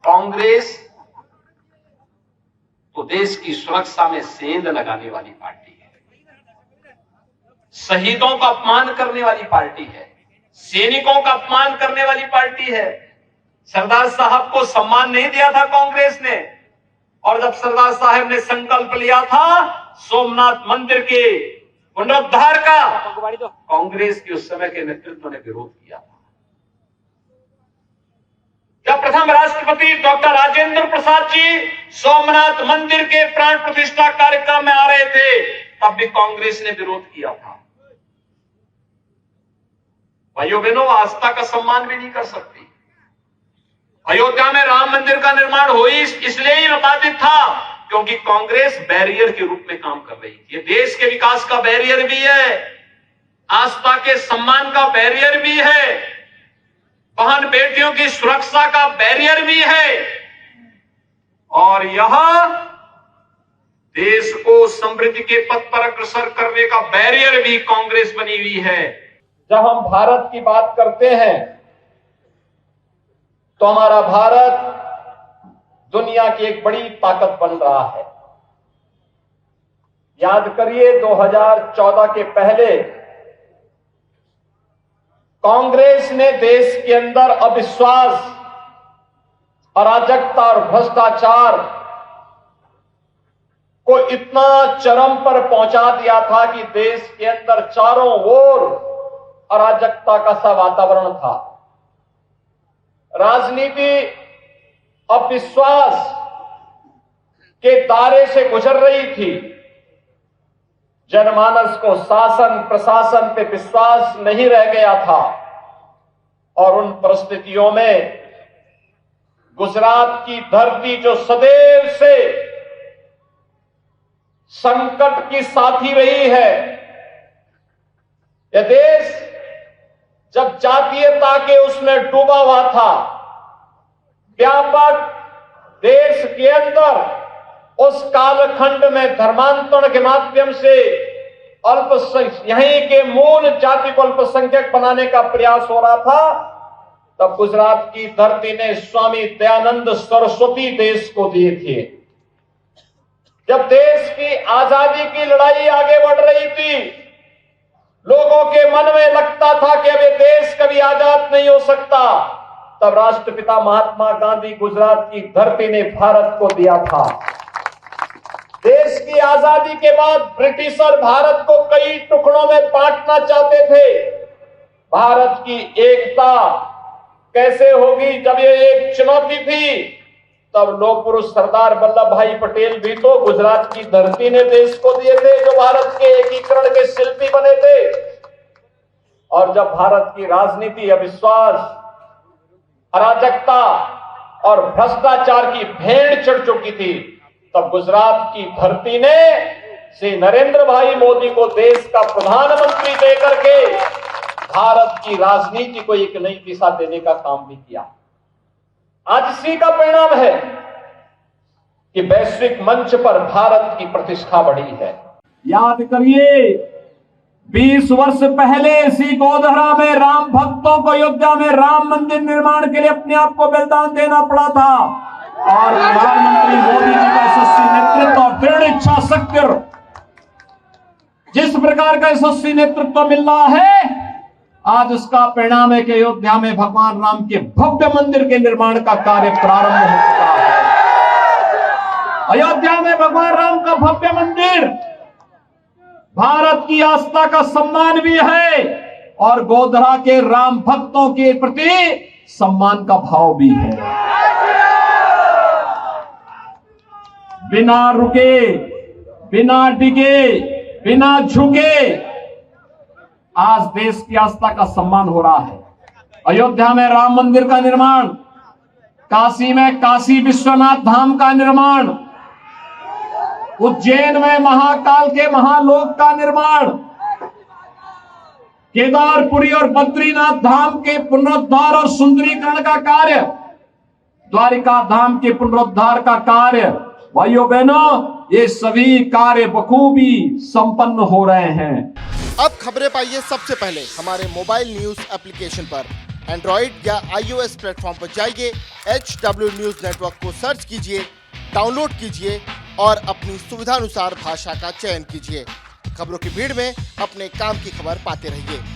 कांग्रेस तो देश की सुरक्षा में सेंध लगाने वाली पार्टी है, शहीदों का अपमान करने वाली पार्टी है, सैनिकों का अपमान करने वाली पार्टी है। सरदार साहब को सम्मान नहीं दिया था कांग्रेस ने, और जब सरदार साहब ने संकल्प लिया था सोमनाथ मंदिर के पुनरुद्धार का, कांग्रेस के उस समय के नेतृत्व ने विरोध किया था। जब प्रथम राष्ट्रपति डॉक्टर राजेंद्र प्रसाद जी सोमनाथ मंदिर के प्राण प्रतिष्ठा कार्यक्रम में आ रहे थे, तब भी कांग्रेस ने विरोध किया था। भाइयों बहनों, आस्था का सम्मान भी नहीं कर सकती। अयोध्या में राम मंदिर का निर्माण हो ही इसलिए ही बाधित था क्योंकि कांग्रेस बैरियर के रूप में काम कर रही थी। ये देश के विकास का बैरियर भी है, आस्था के सम्मान का बैरियर भी है, बहन बेटियों की सुरक्षा का बैरियर भी है, और यह देश को समृद्धि के पथ पर अग्रसर करने का बैरियर भी कांग्रेस बनी हुई है। जब हम भारत की बात करते हैं तो हमारा भारत दुनिया की एक बड़ी ताकत बन रहा है। याद करिए 2014 के पहले कांग्रेस ने देश के अंदर अविश्वास, अराजकता और भ्रष्टाचार को इतना चरम पर पहुंचा दिया था कि देश के अंदर चारों ओर अराजकता का सा वातावरण था। राजनीति अविश्वास के दायरे से गुजर रही थी। जनमानस को शासन प्रशासन पे विश्वास नहीं रह गया था, और उन परिस्थितियों में गुजरात की धरती जो सदैव से संकट की साथी रही है, यह देश जब जातीयता के उसमें डूबा हुआ था, व्यापक देश के अंदर उस कालखंड में धर्मांतरण के माध्यम से यहीं के मूल जाति को अल्पसंख्यक बनाने का प्रयास हो रहा था, तब गुजरात की धरती ने स्वामी दयानंद सरस्वती देश को दिए थे। जब देश की आजादी की लड़ाई आगे बढ़ रही थी, लोगों के मन में लगता था कि अब ये देश कभी आजाद नहीं हो सकता, तब राष्ट्रपिता महात्मा गांधी गुजरात की धरती ने भारत को दिया था। देश की आजादी के बाद ब्रिटिशर भारत को कई टुकड़ों में बांटना चाहते थे। भारत की एकता कैसे होगी, जब ये एक चुनौती थी, तब लोक पुरुष सरदार वल्लभ भाई पटेल भी तो गुजरात की धरती ने देश को दिए थे, जो भारत के एकीकरण के शिल्पी बने थे। और जब भारत की राजनीति अविश्वास, अराजकता और भ्रष्टाचार की भेड़ चढ़ चुकी थी, तब गुजरात की धरती ने श्री नरेंद्र भाई मोदी को देश का प्रधानमंत्री देकर के भारत की राजनीति को एक नई दिशा देने का काम भी किया। आज इसी का परिणाम है कि वैश्विक मंच पर भारत की प्रतिष्ठा बढ़ी है। याद करिए 20 वर्ष पहले इसी गोधरा में राम भक्तों को अयोध्या में राम मंदिर निर्माण के लिए अपने आप को बलिदान देना पड़ा था, और प्रधानमंत्री मोदी जी का यशस्वी नेतृत्व और दृढ़ इच्छा शक्ति, जिस प्रकार का यशस्वी नेतृत्व मिल रहा है, आज उसका परिणाम है कि अयोध्या में भगवान राम के भव्य मंदिर के निर्माण का कार्य प्रारंभ हो चुका है। अयोध्या में भगवान राम का भव्य मंदिर भारत की आस्था का सम्मान भी है, और गोधरा के राम भक्तों के प्रति सम्मान का भाव भी है। बिना रुके, बिना डिगे, बिना झुके आज देश की आस्था का सम्मान हो रहा है। अयोध्या में राम मंदिर का निर्माण, काशी में काशी विश्वनाथ धाम का निर्माण, उज्जैन में महाकाल के महालोक का निर्माण, केदारपुरी और बद्रीनाथ धाम के पुनरुद्धार और सुंदरीकरण का कार्य, द्वारिका धाम के पुनरुद्धार का कार्य, भाइयों बहनों, ये सभी कार्य बखूबी संपन्न हो रहे हैं। अब खबरें पाइए सबसे पहले हमारे मोबाइल न्यूज एप्लीकेशन पर। एंड्रॉइड या iOS प्लेटफॉर्म पर जाइए, HW न्यूज नेटवर्क को सर्च कीजिए, डाउनलोड कीजिए और अपनी सुविधानुसार भाषा का चयन कीजिए। खबरों की भीड़ में अपने काम की खबर पाते रहिए।